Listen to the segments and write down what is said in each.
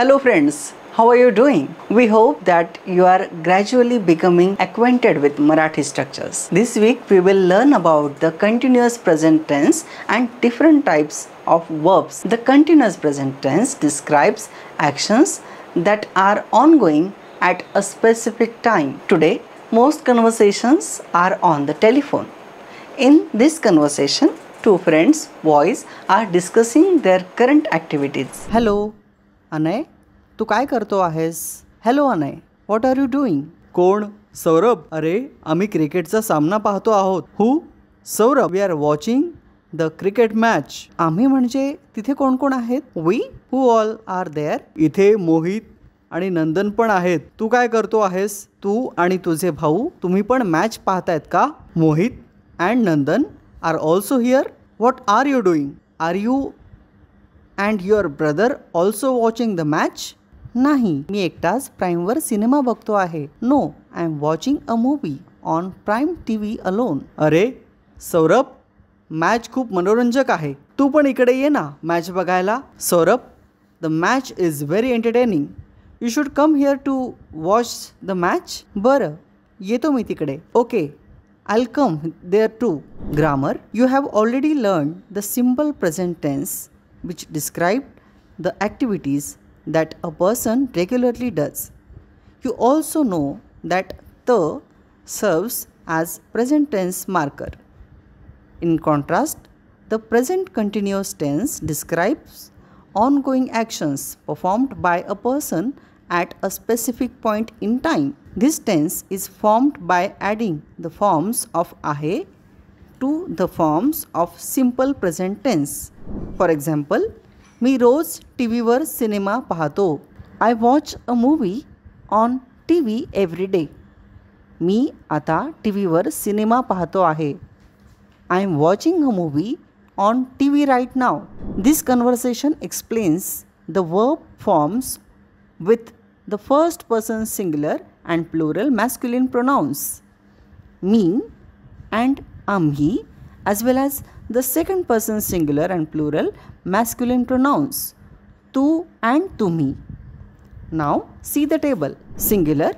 Hello friends, how are you doing? We hope that you are gradually becoming acquainted with Marathi structures. This week we will learn about the continuous present tense and different types of verbs. The continuous present tense describes actions that are ongoing at a specific time. Today, most conversations are on the telephone. In this conversation, two friends, boys, are discussing their current activities. Hello Anay, तू काय करतो आहेस? Hello Anay, what are you doing? कोण? सौरभ. अरे, आम्ही क्रिकेटचा सामना पाहतो आहोत. Who? Saurabh. We are watching the cricket match. आम्ही म्हणजे तिथे कोण कोण आहेत? We. Who all are there? इथे मोहित आणि नंदन पण आहेत. तू काय करतो आहेस? तू आणि तुझे भाऊ तुम्ही पण मॅच पाहतायत का? Mohit and Nandan are also here. What are you doing? Are you and your brother also watching the match? नाही, मी एकटाच प्राईमवर सिनेमा बघतो आहे. No, I am watching a movie on Prime TV alone. अरे सौरभ, मॅच खूप मनोरंजक आहे. तू पण इकडे ये ना मॅच बघायला. Saurabh, the match is very entertaining. You should come here to watch the match. बरं, येतो मी तिकडे. Okay, I'll come there too. Grammar. You have already learned the simple present tense which describe the activities that a person regularly does. You also know that the serves as present tense marker. In contrast, the present continuous tense describes ongoing actions performed by a person at a specific point in time. This tense is formed by adding the forms of आहे to the forms of simple present tense. For example, मी रोज टीव्हीवर cinema पाहतो. I watch a movie on TV every day. मी आता टीव्हीवर cinema पाहतो आहे. I am watching a movie on TV right now. This conversation explains the verb forms with the first person singular and plural masculine pronouns me and amhi, as well as the second person singular and plural masculine pronouns tu and tumi. Now see the table. Singular,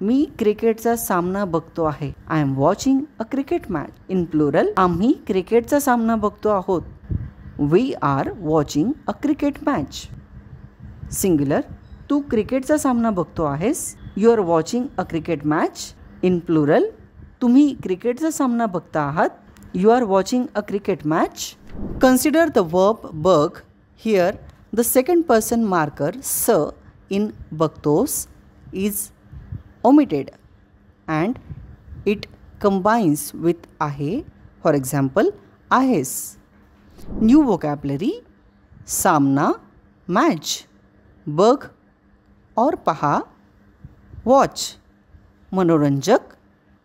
मी क्रिकेटचा सामना बघतो आहे. I am watching a cricket match. In plural, आम्ही क्रिकेटचा सामना बघतो आहोत. We are watching a cricket match. Singular, तू क्रिकेटचा सामना बघतो आहेस. You are watching a cricket match. In plural, तुम्ही क्रिकेटचा सामना बघता आहात. You are watching a cricket match. Consider the verb बघ. Here the second person marker स इन बघतोस is omitted and it combines with आहे. For example, आहेस. New vocabulary: सामना, match, बघ और पहा, watch, मनोरंजक,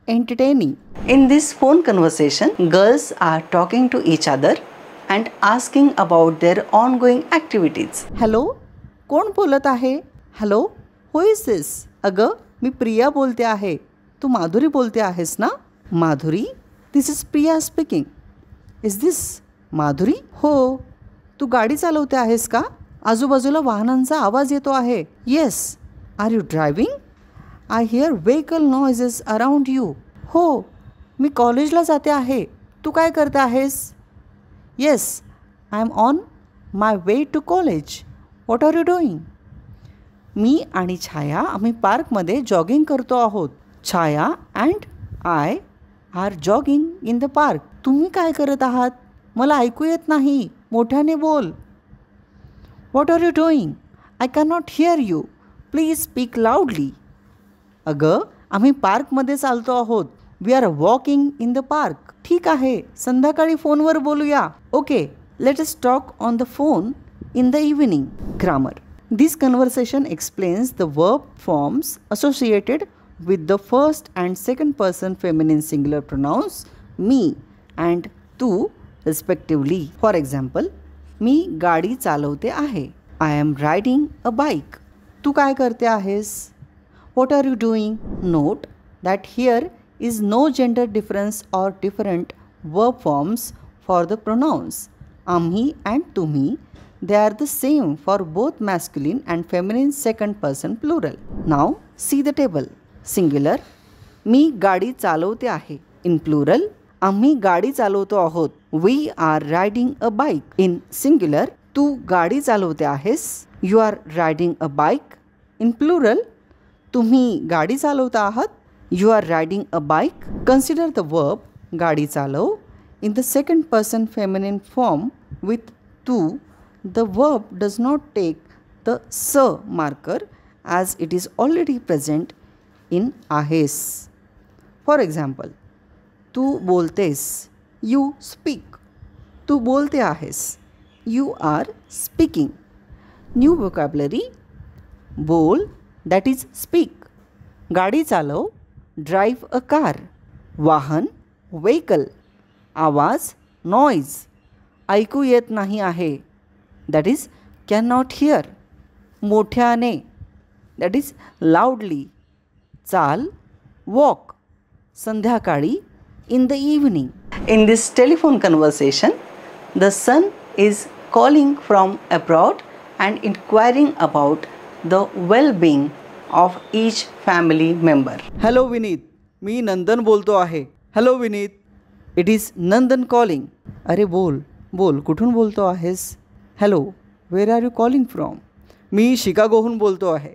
entertaining. In this phone conversation, girls are talking to each other and asking about their ongoing activities. Hello, कोण बोलत आहे? हॅलो, हु इज दिस? अगं, मी प्रिया बोलते आहे. तू माधुरी बोलते आहेस ना? माधुरी, दिस इज प्रिया स्पीकिंग. इज दिस माधुरी? हो. तू गाडी चालवते आहेस का? आजूबाजूला वाहनांचा आवाज येतो आहे. Yes. Are you driving? I hear vehicle noises around you. हो, मी कॉलेजला जाते आहे. तू काय करते आहेस? Yes, I am on my way to college. What are you doing? मी आणि छाया आम्ही पार्कमध्ये जॉगिंग करतो आहोत. Chhaya and I are jogging in the park. तुम्ही काय करत आहात? मला ऐकू येत नाही. मोठ्याने बोल. What are you doing? I can not hear you. Please speak loudly. अगं, आम्ही पार्कमध्ये चालतो आहोत. We are walking in the park. ठीक आहे, संध्याकाळी फोनवर बोलूया. Okay, let us talk on the phone in the evening. Grammar. This conversation explains the verb forms associated with the first and second person feminine singular pronouns me and tu respectively. For example, मी गाडी चालवते आहे. I am riding a bike. तू काय करते आहेस? What are you doing? Note that here is no gender difference or different verb forms for the pronouns आम्ही and तुम्ही. They are the same for both masculine and feminine second person plural. Now see the table. Singular, मी गाडी चालवते आहे. In plural, आम्ही गाडी चालवतो आहोत. We are riding a bike. In singular, तू गाडी चालवते आहेस. You are riding a bike. In plural, तुम्ही गाडी चालवता आहात. You are riding a bike. Consider the verb गाडी चालव in the second person feminine form with tu. The verb does not take the s marker as it is already present in आहेस. For example, तू बोलतेस. You speak. तू बोलते आहेस. You are speaking. New vocabulary. बोल, that is speak. गाडी चालव, drive a car. वाहन, vehicle. आवाज, noise. ऐकू येत नाही आहे, that is cannot hear. मोठ्याने, that is loudly. चाल, walk. संध्याकाळी, in the evening. In this telephone conversation, the son is calling from abroad and inquiring about the well-being of each family member. Hello Vineet, मी नंदन बोलतो आहे. Hello Vineet, it is Nandan calling. अरे बोल बोल, कुठून बोलतो आहेस? Hello, where are you calling from? मी शिकागोहून बोलतो आहे.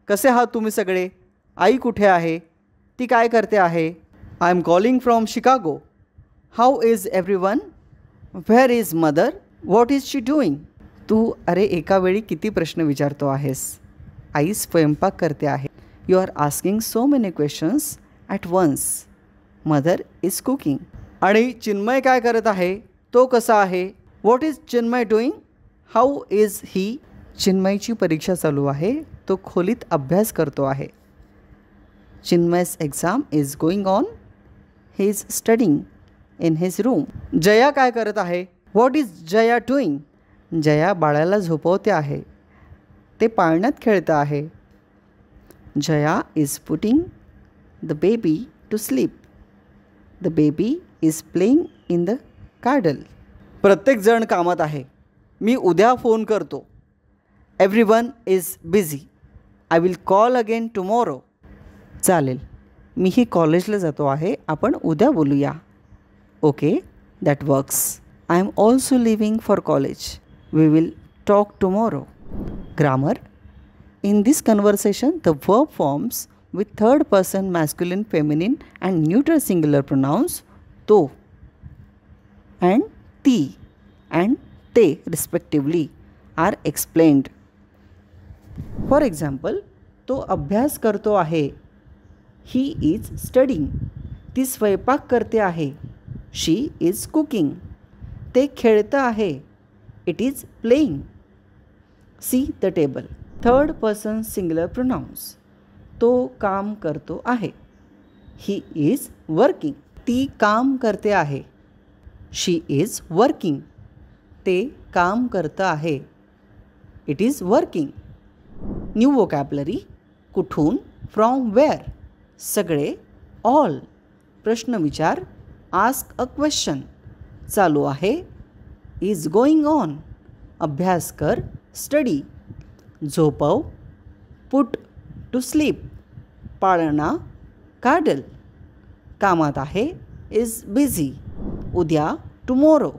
कसे आहात तुम्ही सगळे? आई कुठे आहे? ती काय करते आहे? I am calling from Chicago. How is everyone? Where is mother? What is she doing? तू अरे एका वेळी किती प्रश्न विचारतो आहेस? आई स्वयंपाक करते आहे. You are asking so many questions at once. Mother is cooking. आणि चिन्मय काय करत आहे? तो कसा आहे? What is Chinmay doing? How is he? चिन्मयची परीक्षा चालू आहे. तो खोलीत अभ्यास करतो आहे. चिन्मय's exam is going on. He is studying in his room. Jaya काय करत आहे? What is Jaya doing? Jaya बाळाला झोपवते आहे. ते पाळण्यात खेळत आहे. Jaya is putting the baby to sleep. The baby is playing in the cradle. प्रत्येकजण कामात आहे. मी उद्या फोन करतो. Everyone is busy. I will call again tomorrow. चालेल, मीही कॉलेजला जातो आहे. आपण उद्या बोलूया. Okay, that works. I am also living for college. We will talk tomorrow. Grammar. In this conversation, the verb forms with third person masculine, feminine and neuter singular pronouns to and ti and te respectively are explained. For example, तो अभ्यास करतो आहे. He is studying. ती स्वयंपाक करते आहे. She is cooking. ते खेळतं आहे. It is playing. See the table. Third person singular pronounce. तो काम करतो आहे. He is working. ती काम करते आहे. She is working. ते काम करतं आहे. It is working. New vocabulary. कुठून, फ्रॉम वेअर, सगळे, ऑल, प्रश्न विचार, आस्क अ क्वेश्चन, चालू आहे, इज गोइंग ऑन, अभ्यास कर, स्टडी, झोपव, पुट टू स्लीप, पाळणा, काढल, कामात आहे, इज बिझी, उद्या, टुमॉरो,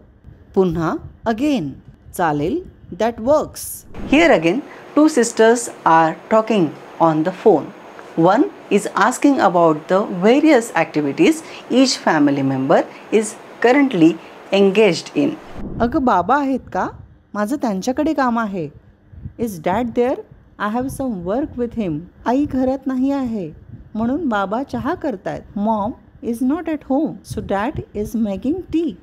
पुन्हा, अगेन, चालेल, that works. Here again, two sisters are talking on the phone. One is asking about the various activities each family member is currently engaged in. अगं बाबा आहेत का? माझं त्यांच्याकडे काम आहे. Is dad there? I have some work with him. आई घरात नाही आहे म्हणून बाबा चहा करतायत. Mom is not at home so dad is making tea.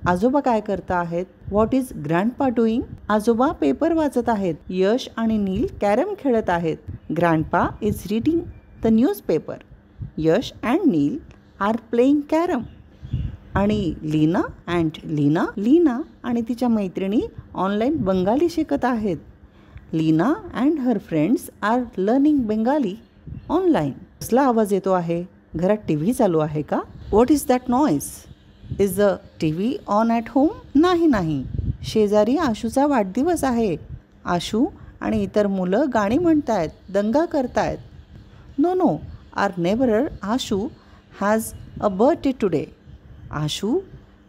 आजोबा काय करता आहेत? What is grandpa doing? आजोबा पेपर वाचत आहेत. यश आणि नील कॅरम खेळत आहेत. Grandpa is reading the newspaper. Yash and Neel are playing carrom. आणि लीना आणि तिच्या मैत्रिणी ऑनलाईन बंगाली शिकत आहेत. Leena and her friends are learning Bengali online. कसला आवाज येतो आहे? घरात टी व्ही चालू आहे का? What is that noise? Is the TV on at home? नाही नाही, शेजारी आशूचा वाढदिवस आहे. आशू आणि इतर मुलं गाणी म्हणतायत, दंगा करतायत. No no, our neighbour Ashu has a birthday today. Ashu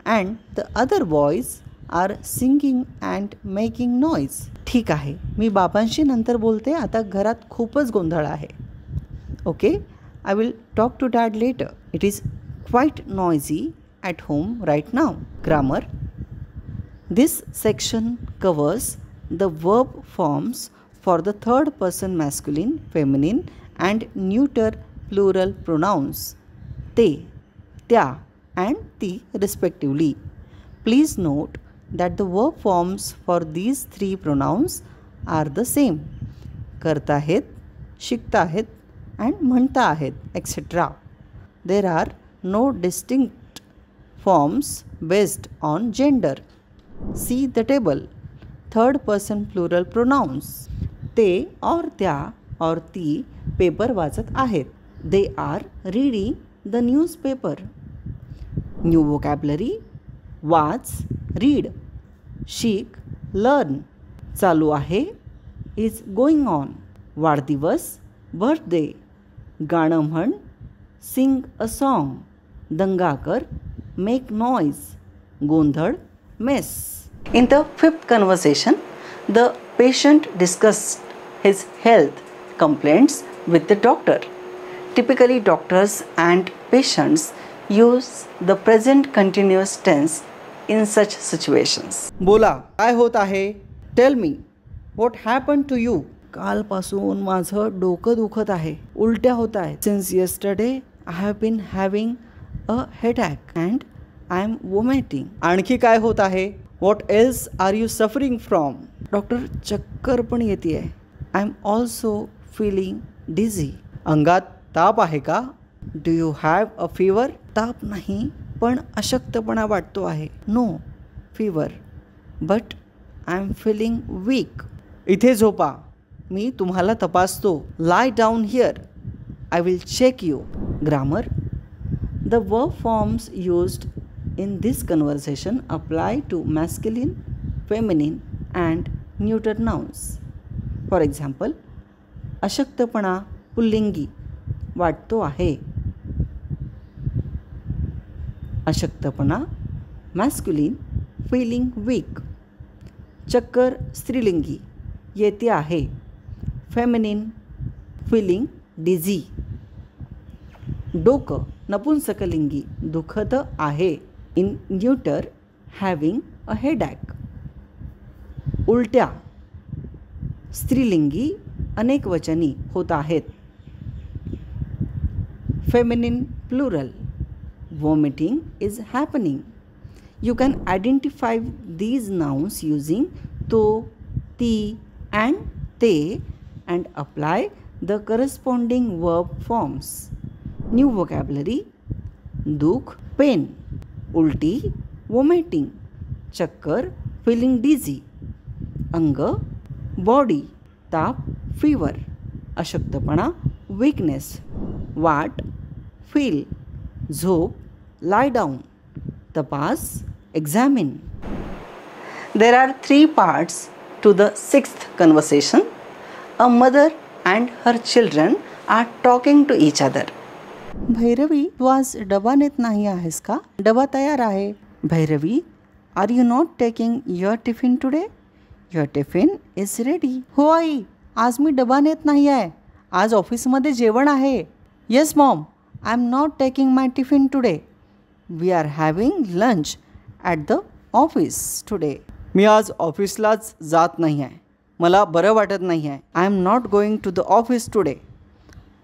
and the other boys are singing and making noise. ठीक आहे, मी बाबांशी नंतर बोलते, आता घरात खूपच गोंधळ आहे. Okay, I will talk to dad later. It is quite noisy at home right now. Grammar. This section covers the verb forms for the third person masculine, feminine and neuter plural pronouns. Te, tya and ti respectively. Please note that the verb forms for these three pronouns are the same. करता आहेत, शिकता आहेत and म्हणता आहेत, etc. There are no distinct forms based on gender. See the table. Third person plural pronouns. ते और त्या और ती पेपर वाचत आहेत. They are reading the newspaper. New vocabulary. Watch, read. शिक, learn. चालू आहे, is going on. वाढदिवस, birthday. गाणं म्हण, सिंग अ सॉन्ग. दंगा कर, मेक नॉईज. गोंधळ, mess. In the fifth conversation, the patient discussed his health complaints with the doctor. Typically, doctors and patients use the present continuous tense in such situations. बोला, काय होत आहे? Tell me, what happen to you? कालपासून माझं डोकं दुखत आहे, उलट्या होत आहेत. Since yesterday I have been having a headache and I am vomiting. आणखी काय होत आहे? What else are you suffering from? Doctor, चक्कर पण येते आहे. I am also feeling dizzy. अंगात ताप आहे का? Do you have a fever? ताप नाही, पण अशक्तपणा वाटतो आहे. No fever, but I am feeling weak. इथे झोपा, मी तुम्हाला तपासतो. Lie down here, I will check you. Grammar. The verb forms used in this conversation apply to masculine, feminine and neuter nouns. For example, अशक्तपणा पुल्लिंगी, वाटतो आहे. अशक्तपणा masculine, feeling weak. चक्कर स्त्रीलिंगी, येते आहे. feminine, feeling dizzy. डोकं नपुंसकलिंगी, दुखत आहे. In neuter, having a headache. उलट्या स्त्रीलिंगी, अनेक वचनी होत आहेत. Feminine plural, vomiting is happening. You can identify these nouns using to, ti and te and apply the corresponding verb forms. New vocabulary. दुख, pain. उलटी, वॉमिटिंग. चक्कर, फीलिंग डिझी. अंग, body. ताप, फीवर. अशक्तपणा, वीकनेस. वाट, फील. झोप, lie down. तपास, examine. There are 3 parts to the 6th conversation. A mother and her children are talking to each other. Bhairavi, तू आज डबा नेत नाही आहेस का? डबा तयार आहे. Bhairavi, are you not taking your tiffin today? Your tiffin is ready. हो आई, आज मी डबा नेत नाही आहे. आज ऑफिसमध्ये जेवण आहे. Yes mom, I am not taking my tiffin today. We are having lunch at the office today. मी आज ऑफिसलाच जात नाही आहे, मला बरं वाटत नाही आहे. I am not going to the office today.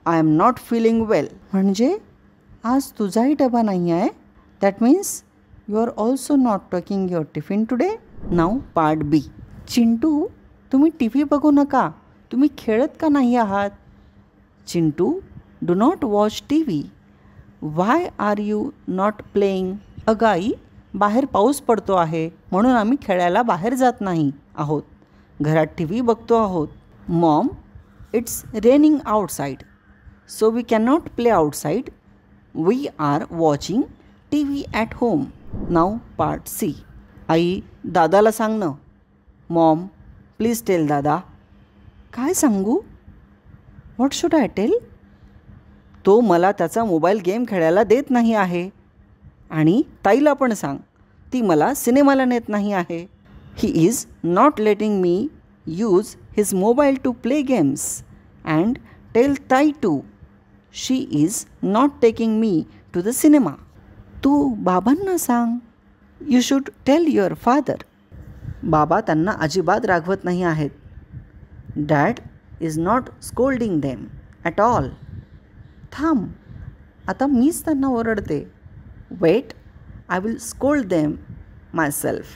I am not feeling well. म्हणजे आज तुझाही डबा नाही आहे. That means you are also not taking your tiffin today. Now part B. Chintu, तुम्ही टी व्ही बघू नका. तुम्ही खेळत का नाही आहात? Chintu, do not watch TV. Why are you not playing? अगं आई, बाहेर पाऊस पडतो आहे म्हणून आम्ही खेळायला बाहेर जात नाही आहोत. घरात टी व्ही बघतो आहोत. Maugham, it's raining outside, so we cannot play outside. We are watching TV at home. Now part C. आई, दादाला सांग ना. Mom, please tell dada. काय सांगू? What should I tell? तो मला त्याचा मोबाईल गेम खेळायला देत नाही आहे. आणि ताईला पण सांग, ती मला सिनेमाला नेत नाही आहे. He is not letting me use his mobile to play games. And tell tai too, she is not taking me to the cinema. तू बाबांना सांग. You should tell your father. बाबा त्यांना अजिबात रागवत नाही आहेत. Dad is not scolding them at all. थांब, आता मीच त्यांना ओरडते. Wait, I will scold them myself.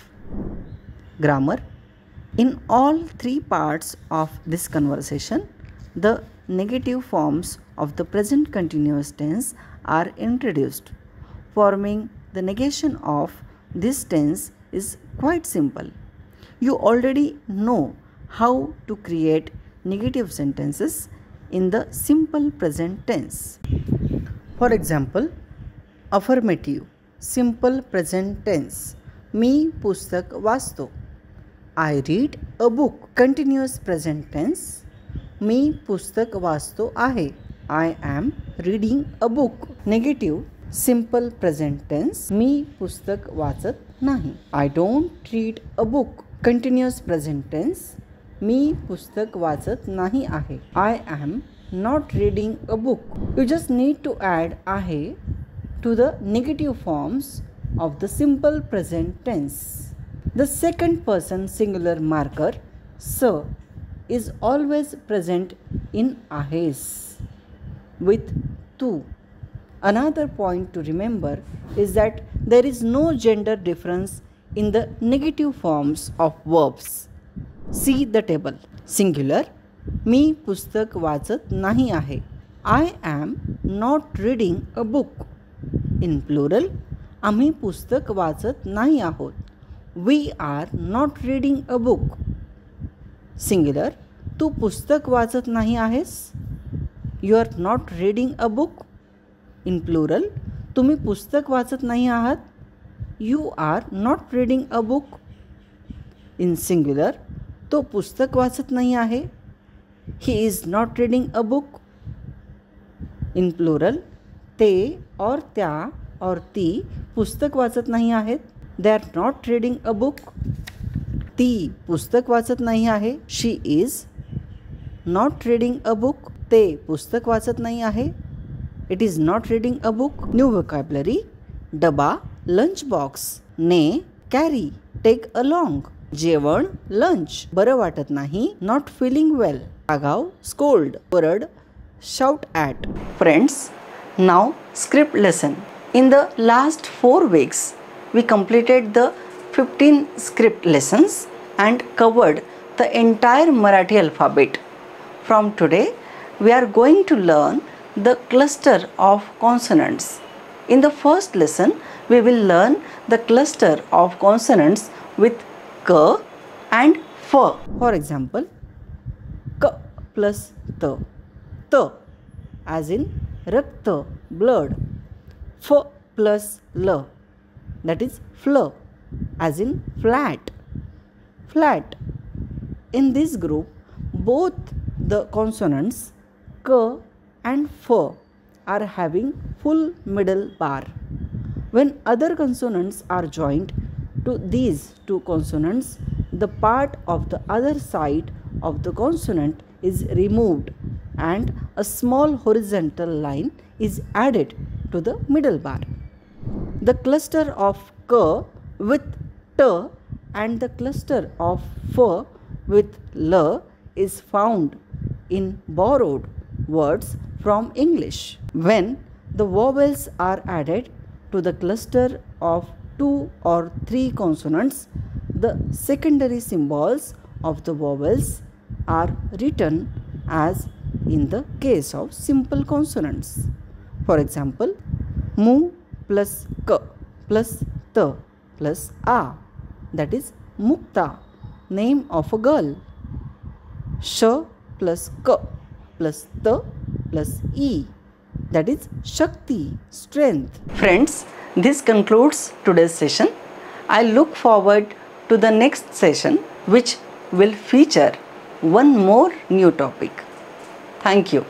Grammar. In all three parts of this conversation, the negative forms of the present continuous tense are introduced. Forming the negation of this tense is quite simple. You already know how to create negative sentences in the simple present tense. For example, affirmative, simple present tense. मी पुस्तक वाचतो. I read a book. Continuous present tense. मी पुस्तक वाचतो आहे. I am reading a book. Negative simple present tense. मी पुस्तक वाचत नाही. I don't read a book. Continuous present tense. मी पुस्तक वाचत नाही आहे. I am not reading a book. You just need to add आहे to the negative forms of the simple present tense. The second person singular marker sir is always present in ahes with tu. Another point to remember is that there is no gender difference in the negative forms of verbs. See the table. Singular, मी पुस्तक वाचत नाही आहे. I am not reading a book. In plural, आम्ही पुस्तक वाचत नाही आहोत. We are not reading a book. Singular, तू पुस्तक वाचत नाही आहेस. You are not reading a book. In plural, तुम्ही पुस्तक वाचत नाही आहात. You are not reading a book. In singular, तो पुस्तक वाचत नाही आहे. He is not reading a book. In plural, ते और त्या और ती पुस्तक वाचत नाही आहेत. They are not reading a book. ती पुस्तक वाचत नाही आहे. She is not reading a book. ते पुस्तक वाचत नाही आहे. It is not reading a book. New vocabulary. डबा, लंच बॉक्स. ने, कॅरी, टेक अलॉंग. जेवण, लंच. बरं वाटत नाही, नॉट फीलिंग वेल. आगाव, स्कोल्ड, ओरड, shout at. Friends, now script lesson. In the last 4 weeks we completed the 15 script lessons and covered the entire Marathi alphabet. From today we are going to learn the cluster of consonants. In the first lesson we will learn the cluster of consonants with k and f. For example, k plus t. T as in rakta, blood. F plus l, that is fl, as in flat. Flat. In this group, both the consonants k and f are having full middle bar. When other consonants are joined to these two consonants, the part of the other side of the consonant is removed and a small horizontal line is added to the middle bar. The cluster of k with t and the cluster of f with l is found in borrowed words from English. When the vowels are added to the cluster of 2 or 3 consonants, the secondary symbols of the vowels are written as in the case of simple consonants. For example, mu plus k plus t plus a, that is Mukta, name of a girl. Sh plus k plus t plus e, that is Shakti, strength. Friends, This concludes today's session. I look forward to the next session, which will feature one more new topic. Thank you.